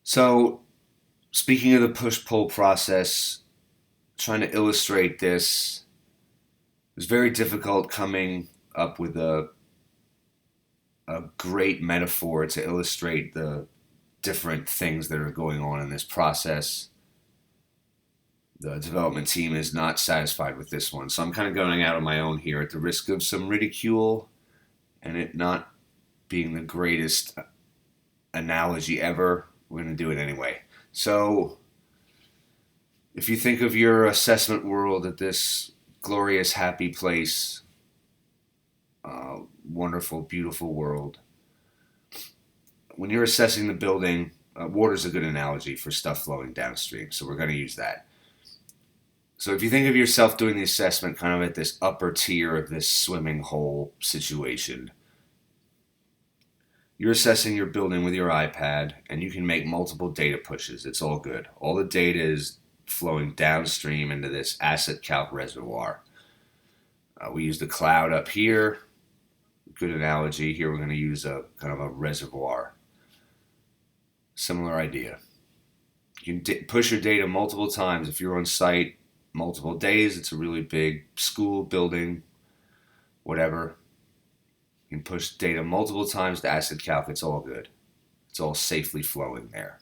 So, speaking of the push pull process, trying to illustrate this, it was very difficult coming up with a great metaphor to illustrate the different things that are going on in this process. The development team is not satisfied with this one, so I'm kind of going out on my own here at the risk of some ridicule and it not being the greatest analogy ever. We're going to do it anyway. So, if you think of your assessment world at this glorious, happy place, wonderful, beautiful world, when you're assessing the building, water's a good analogy for stuff flowing downstream, so we're going to use that. So if you think of yourself doing the assessment kind of at this upper tier of this swimming hole situation, you're assessing your building with your iPad, and you can make multiple data pushes. It's all good. All the data is flowing downstream into this asset calc reservoir. We use the cloud up here. Good analogy. Here we're going to use a kind of a reservoir. Similar idea. You can push your data multiple times. If you're on site multiple days, it's a really big school, building, whatever. You can push data multiple times to asset calc. It's all good. It's all safely flowing there.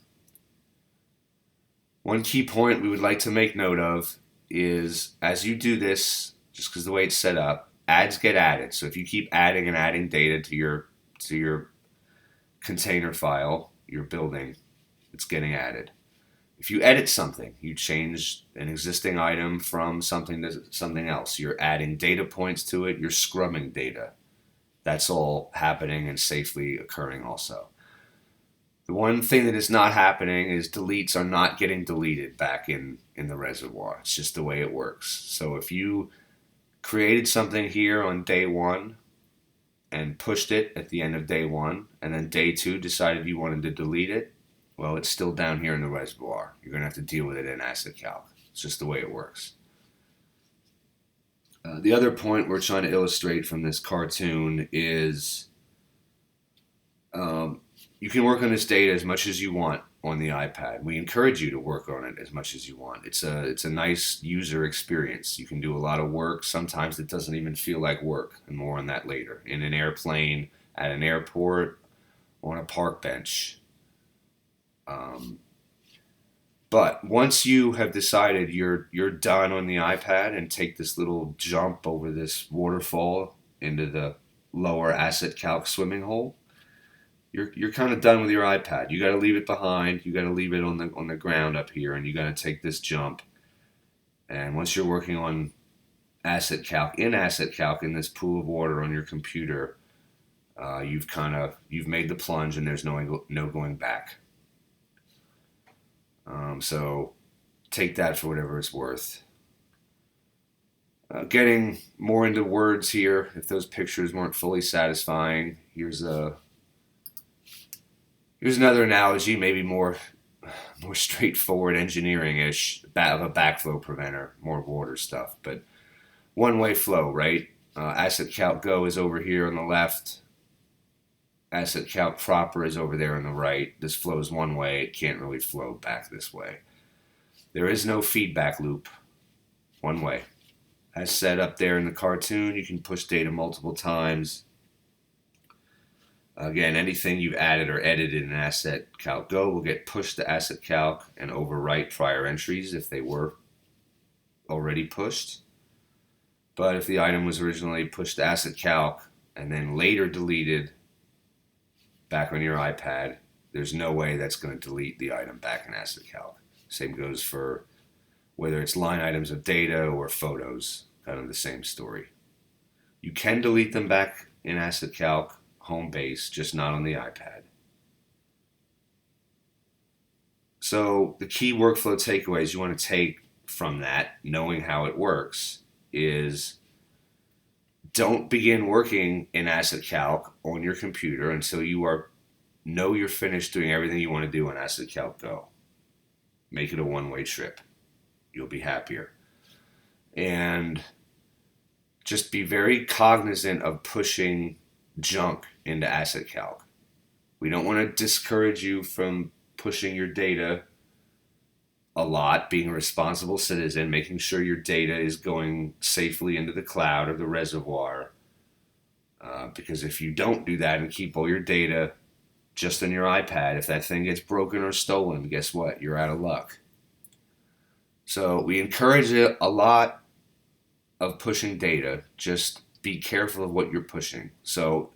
One key point we would like to make note of is as you do this, just because the way it's set up, ads get added. So if you keep adding and adding data to your container file, your building, it's getting added. If you edit something, you change an existing item from something to something else. You're adding data points to it. You're scrubbing data. That's all happening and safely occurring also. The one thing that is not happening is deletes are not getting deleted back in the reservoir. It's just the way it works. So if you created something here on day one and pushed it at the end of day one, and then day two decided you wanted to delete it, well, it's still down here in the reservoir. You're going to have to deal with it in asset calc. It's just the way it works. The other point we're trying to illustrate from this cartoon is you can work on this data as much as you want on the iPad. We encourage you to work on it as much as you want. It's a nice user experience. You can do a lot of work. Sometimes it doesn't even feel like work, and more on that later. In an airplane, at an airport, on a park bench. But once you have decided you're done on the iPad and take this little jump over this waterfall into the lower asset calc swimming hole, you're kind of done with your iPad. You got to leave it behind. You got to leave it on the ground up here, and you got to take this jump. And once you're working on asset calc in this pool of water on your computer, you've made the plunge, and there's no going back. So take that for whatever it's worth. Getting more into words here, if those pictures weren't fully satisfying, here's another analogy, maybe more straightforward engineering-ish, of a backflow preventer, more water stuff. But one-way flow, right? Asset calc go is over here on the left. Asset calc proper is over there on the right. This flows one way. It can't really flow back this way. There is no feedback loop. One way. As said up there in the cartoon, you can push data multiple times. Again, anything you've added or edited in Asset Calc Go will get pushed to Asset Calc and overwrite prior entries if they were already pushed. But if the item was originally pushed to Asset Calc and then later deleted back on your iPad, there's no way that's going to delete the item back in Asset Calc. Same goes for whether it's line items of data or photos, kind of the same story. You can delete them back in Asset Calc home base, just not on the iPad. So the key workflow takeaways you want to take from that, knowing how it works, is don't begin working in Asset Calc on your computer until know you're finished doing everything you want to do on Asset Calc Go. Make it a one-way trip. You'll be happier. And just be very cognizant of pushing junk into Asset Calc. We don't want to discourage you from pushing your data a lot, being a responsible citizen, making sure your data is going safely into the cloud or the reservoir. Because if you don't do that and keep all your data just on your iPad, if that thing gets broken or stolen, guess what? You're out of luck. So we encourage a lot of pushing data. Just be careful of what you're pushing. So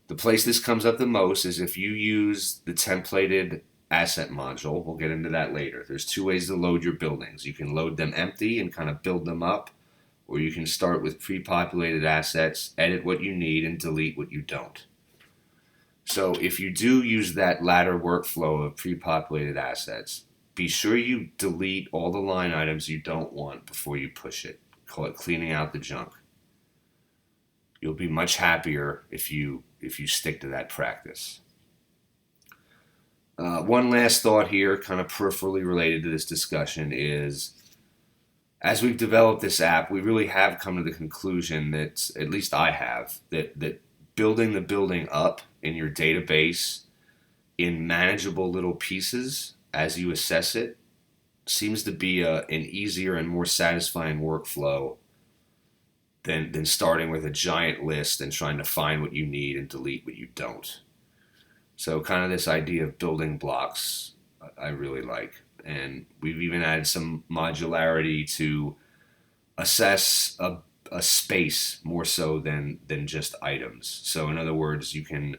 the place this comes up the most is if you use the templated asset module. We'll get into that later. There's two ways to load your buildings. You can load them empty and kind of build them up, or you can start with pre-populated assets, edit what you need, and delete what you don't. So if you do use that latter workflow of pre-populated assets, be sure you delete all the line items you don't want before you push it. Call it cleaning out the junk. You'll be much happier if you stick to that practice. One last thought here, kind of peripherally related to this discussion, is as we've developed this app, we really have come to the conclusion that, at least I have, that building the building up in your database in manageable little pieces as you assess it seems to be an easier and more satisfying workflow than starting with a giant list and trying to find what you need and delete what you don't. So kind of this idea of building blocks I really like. And we've even added some modularity to assess a space more so than just items. So in other words, you can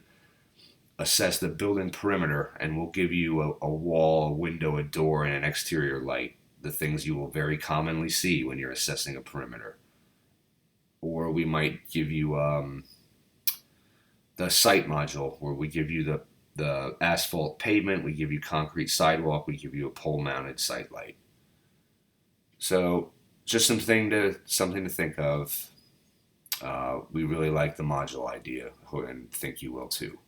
assess the building perimeter and we'll give you a wall, a window, a door, and an exterior light, the things you will very commonly see when you're assessing a perimeter. Or we might give you the site module, where we give you the asphalt pavement, we give you concrete sidewalk, we give you a pole mounted site light. So just something to think of. We really like the module idea and think you will too.